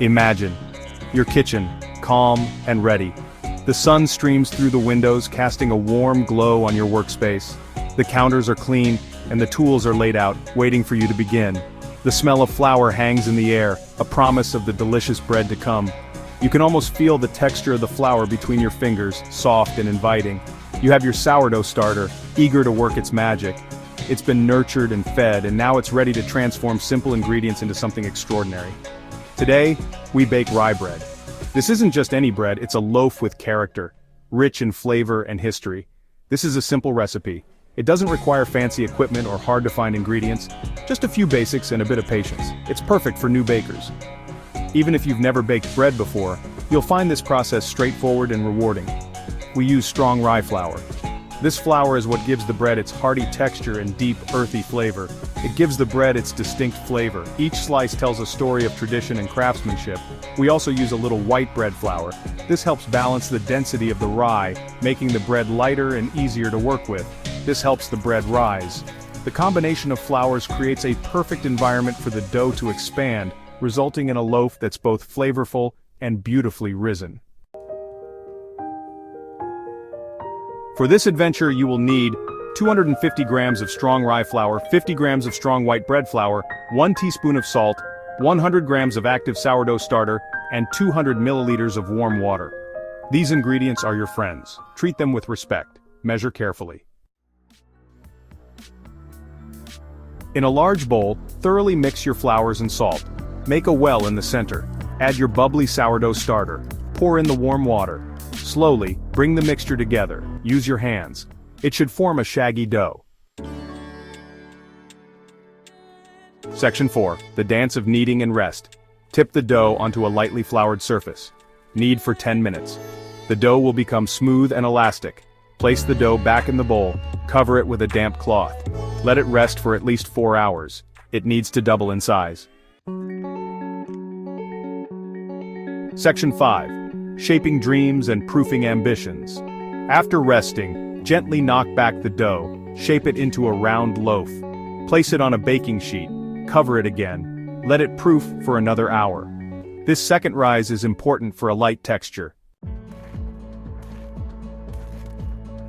Imagine your kitchen, calm and ready. The sun streams through the windows, casting a warm glow on your workspace. The counters are clean, and the tools are laid out, waiting for you to begin. The smell of flour hangs in the air, a promise of the delicious bread to come. You can almost feel the texture of the flour between your fingers, soft and inviting. You have your sourdough starter, eager to work its magic. It's been nurtured and fed, and now it's ready to transform simple ingredients into something extraordinary. Today, we bake rye bread. This isn't just any bread, it's a loaf with character, rich in flavor and history. This is a simple recipe. It doesn't require fancy equipment or hard-to-find ingredients, just a few basics and a bit of patience. It's perfect for new bakers. Even if you've never baked bread before, you'll find this process straightforward and rewarding. We use strong rye flour. This flour is what gives the bread its hearty texture and deep, earthy flavor. It gives the bread its distinct flavor. Each slice tells a story of tradition and craftsmanship. We also use a little white bread flour. This helps balance the density of the rye, making the bread lighter and easier to work with. This helps the bread rise. The combination of flours creates a perfect environment for the dough to expand, resulting in a loaf that's both flavorful and beautifully risen. For this adventure you will need 250 grams of strong rye flour, 50 grams of strong white bread flour, 1 teaspoon of salt, 100 grams of active sourdough starter, and 200 milliliters of warm water. These ingredients are your friends. Treat them with respect. Measure carefully. In a large bowl, thoroughly mix your flours and salt. Make a well in the center. Add your bubbly sourdough starter. Pour in the warm water. Slowly, bring the mixture together. Use your hands. It should form a shaggy dough. Section 4. The dance of kneading and rest. Tip the dough onto a lightly floured surface. Knead for 10 minutes. The dough will become smooth and elastic. Place the dough back in the bowl. Cover it with a damp cloth. Let it rest for at least 4 hours. It needs to double in size. Section 5. Shaping dreams and proofing ambitions. After resting, gently knock back the dough, shape it into a round loaf. Place it on a baking sheet, cover it again, let it proof for another hour. This second rise is important for a light texture.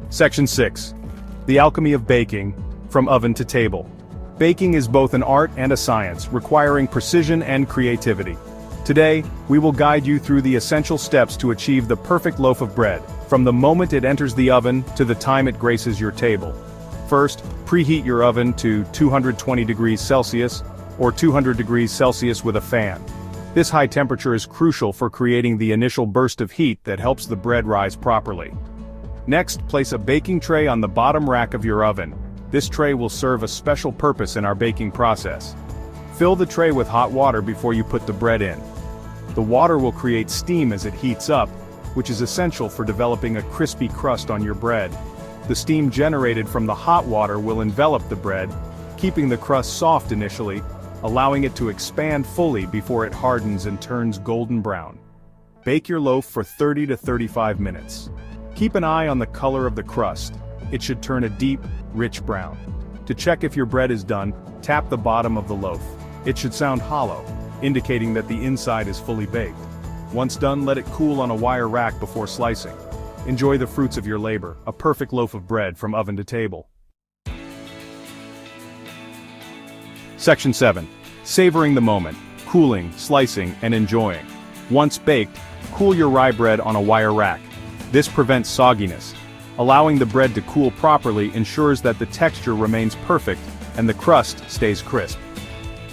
Section 6. The alchemy of baking, from oven to table. Baking is both an art and a science, requiring precision and creativity. Today, we will guide you through the essential steps to achieve the perfect loaf of bread, from the moment it enters the oven to the time it graces your table. First, preheat your oven to 220 degrees Celsius, or 200 degrees Celsius with a fan. This high temperature is crucial for creating the initial burst of heat that helps the bread rise properly. Next, place a baking tray on the bottom rack of your oven. This tray will serve a special purpose in our baking process. Fill the tray with hot water before you put the bread in. The water will create steam as it heats up, which is essential for developing a crispy crust on your bread. The steam generated from the hot water will envelop the bread, keeping the crust soft initially, allowing it to expand fully before it hardens and turns golden brown. Bake your loaf for 30 to 35 minutes. Keep an eye on the color of the crust. It should turn a deep, rich brown. To check if your bread is done, tap the bottom of the loaf. It should sound hollow, indicating that the inside is fully baked. Once done, let it cool on a wire rack before slicing. Enjoy the fruits of your labor, a perfect loaf of bread from oven to table. Section 7. Savoring the moment, cooling, slicing, and enjoying. Once baked, cool your rye bread on a wire rack. This prevents sogginess. Allowing the bread to cool properly ensures that the texture remains perfect and the crust stays crisp.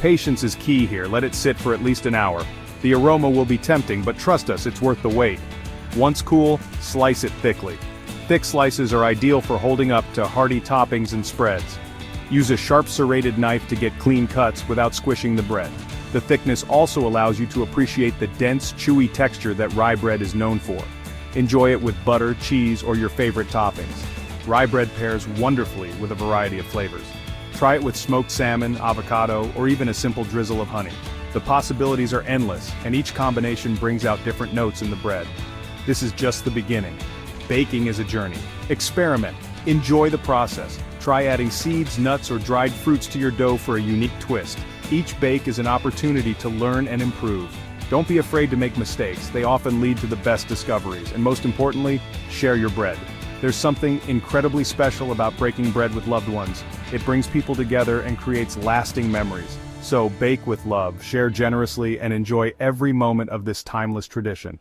Patience is key here. Let it sit for at least an hour. The aroma will be tempting, but trust us, it's worth the wait. Once cool, slice it thickly. Thick slices are ideal for holding up to hearty toppings and spreads. Use a sharp serrated knife to get clean cuts without squishing the bread. The thickness also allows you to appreciate the dense, chewy texture that rye bread is known for. Enjoy it with butter, cheese, or your favorite toppings. Rye bread pairs wonderfully with a variety of flavors. Try it with smoked salmon, avocado, or even a simple drizzle of honey. The possibilities are endless, and each combination brings out different notes in the bread. This is just the beginning. Baking is a journey. Experiment. Enjoy the process. Try adding seeds, nuts, or dried fruits to your dough for a unique twist. Each bake is an opportunity to learn and improve. Don't be afraid to make mistakes, they often lead to the best discoveries, and most importantly, share your bread. There's something incredibly special about breaking bread with loved ones. It brings people together and creates lasting memories. So bake with love, share generously, and enjoy every moment of this timeless tradition.